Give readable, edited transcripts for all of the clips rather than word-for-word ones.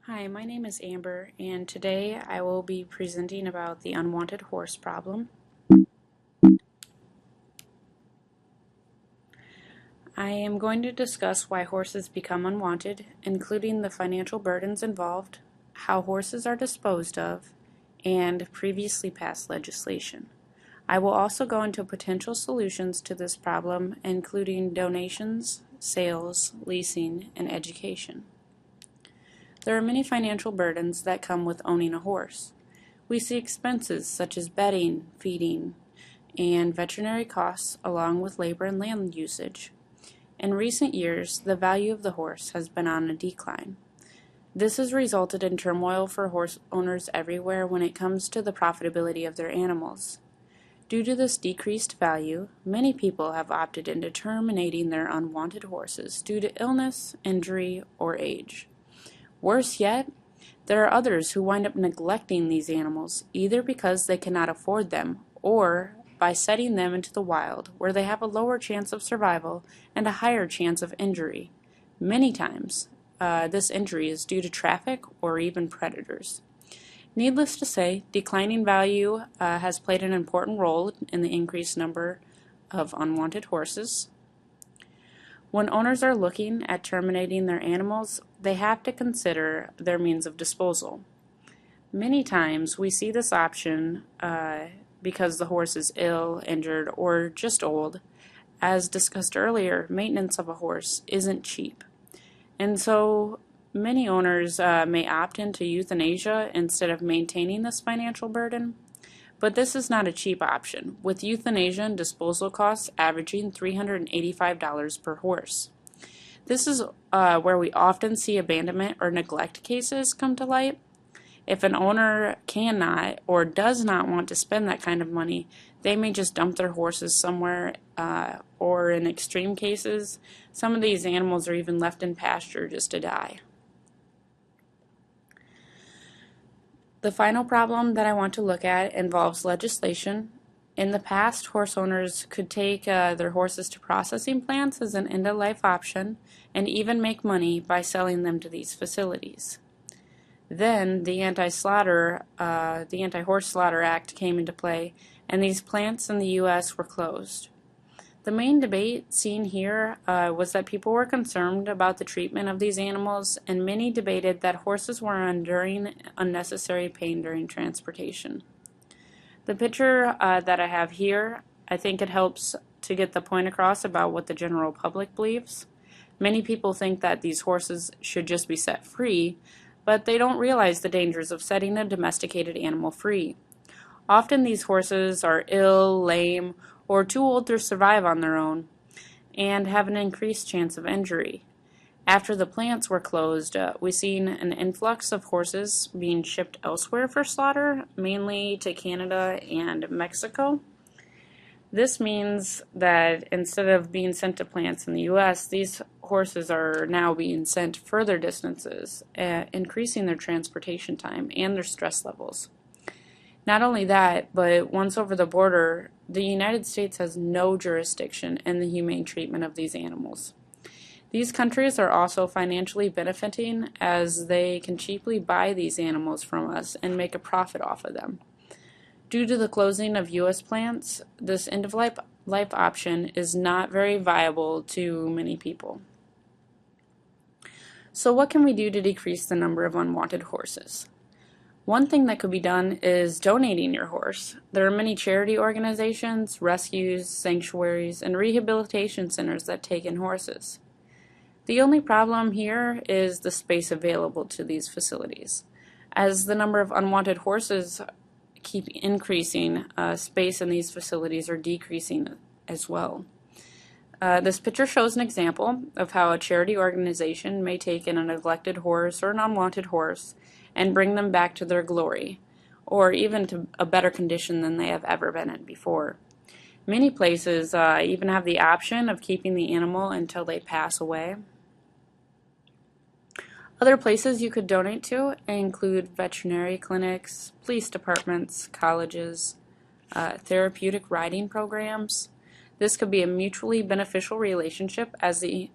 Hi, my name is Amber, and today I will be presenting about the unwanted horse problem. I am going to discuss why horses become unwanted, including the financial burdens involved, how horses are disposed of, and previously passed legislation. I will also go into potential solutions to this problem, including donations, sales, leasing, and education. There are many financial burdens that come with owning a horse. We see expenses such as bedding, feeding, and veterinary costs along with labor and land usage. In recent years, the value of the horse has been on a decline. This has resulted in turmoil for horse owners everywhere when it comes to the profitability of their animals. Due to this decreased value, many people have opted into terminating their unwanted horses due to illness, injury, or age. Worse yet, there are others who wind up neglecting these animals, either because they cannot afford them or by setting them into the wild, where they have a lower chance of survival and a higher chance of injury. Many times, this injury is due to traffic or even predators. Needless to say, declining value has played an important role in the increased number of unwanted horses. When owners are looking at terminating their animals, they have to consider their means of disposal. Many times we see this option because the horse is ill, injured, or just old. As discussed earlier, maintenance of a horse isn't cheap. And so many owners may opt into euthanasia instead of maintaining this financial burden. But this is not a cheap option, with euthanasia and disposal costs averaging $385 per horse. This is where we often see abandonment or neglect cases come to light. If an owner cannot or does not want to spend that kind of money, they may just dump their horses somewhere, or in extreme cases, some of these animals are even left in pasture just to die. The final problem that I want to look at involves legislation. In the past, horse owners could take their horses to processing plants as an end-of-life option and even make money by selling them to these facilities. Then the Anti-Horse Slaughter Act came into play, and these plants in the U.S. were closed. The main debate seen here was that people were concerned about the treatment of these animals, and many debated that horses were enduring unnecessary pain during transportation. The picture that I have here, I think it helps to get the point across about what the general public believes. Many people think that these horses should just be set free, but they don't realize the dangers of setting a domesticated animal free. Often these horses are ill, lame, or too old to survive on their own, and have an increased chance of injury. After the plants were closed, we've seen an influx of horses being shipped elsewhere for slaughter, mainly to Canada and Mexico. This means that instead of being sent to plants in the U.S., these horses are now being sent further distances, increasing their transportation time and their stress levels. Not only that, but once over the border, the United States has no jurisdiction in the humane treatment of these animals. These countries are also financially benefiting as they can cheaply buy these animals from us and make a profit off of them. Due to the closing of U.S. plants, this end-of-life option is not very viable to many people. So what can we do to decrease the number of unwanted horses? One thing that could be done is donating your horse. There are many charity organizations, rescues, sanctuaries, and rehabilitation centers that take in horses. The only problem here is the space available to these facilities. As the number of unwanted horses keep increasing, space in these facilities are decreasing as well. This picture shows an example of how a charity organization may take in a neglected horse or an unwanted horse and bring them back to their glory, or even to a better condition than they have ever been in before. Many places even have the option of keeping the animal until they pass away. Other places you could donate to include veterinary clinics, police departments, colleges, therapeutic riding programs. This could be a mutually beneficial relationship as the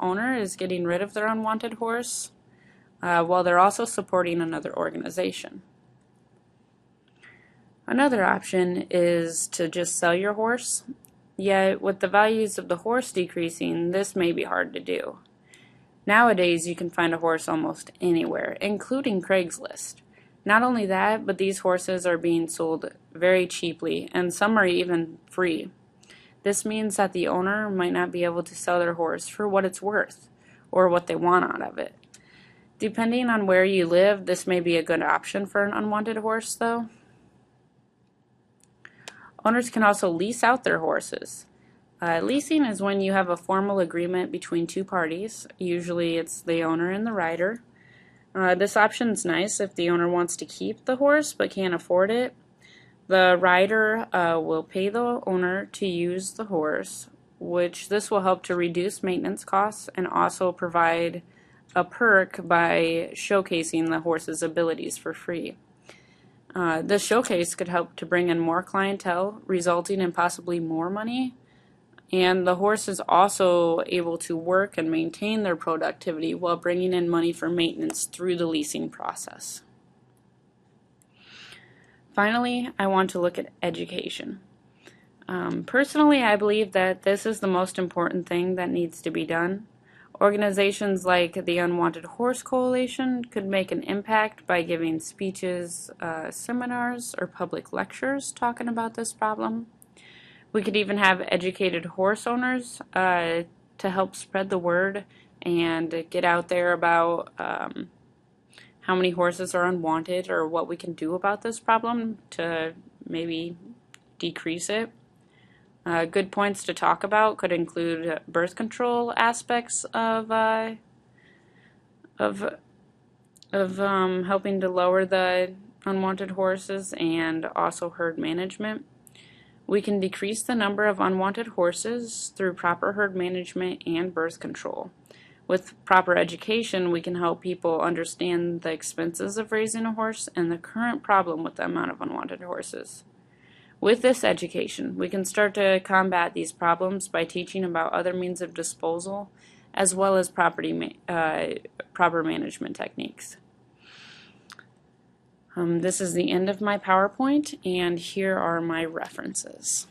owner is getting rid of their unwanted horse, while they're also supporting another organization. Another option is to just sell your horse, yet with the values of the horse decreasing, this may be hard to do. Nowadays, you can find a horse almost anywhere, including Craigslist. Not only that, but these horses are being sold very cheaply, and some are even free. This means that the owner might not be able to sell their horse for what it's worth, or what they want out of it. Depending on where you live, this may be a good option for an unwanted horse, though. Owners can also lease out their horses. Leasing is when you have a formal agreement between two parties. Usually it's the owner and the rider. This option is nice if the owner wants to keep the horse but can't afford it. The rider will pay the owner to use the horse, which this will help to reduce maintenance costs and also provide a perk by showcasing the horse's abilities for free. This showcase could help to bring in more clientele, resulting in possibly more money. And the horse is also able to work and maintain their productivity while bringing in money for maintenance through the leasing process. Finally, I want to look at education. Personally, I believe that this is the most important thing that needs to be done. Organizations like the Unwanted Horse Coalition could make an impact by giving speeches, seminars, or public lectures talking about this problem. We could even have educated horse owners to help spread the word and get out there about how many horses are unwanted or what we can do about this problem to maybe decrease it. Good points to talk about could include birth control aspects of helping to lower the unwanted horses, and also herd management. We can decrease the number of unwanted horses through proper herd management and birth control. With proper education, we can help people understand the expenses of raising a horse and the current problem with the amount of unwanted horses. With this education, we can start to combat these problems by teaching about other means of disposal as well as proper management techniques. This is the end of my PowerPoint, and here are my references.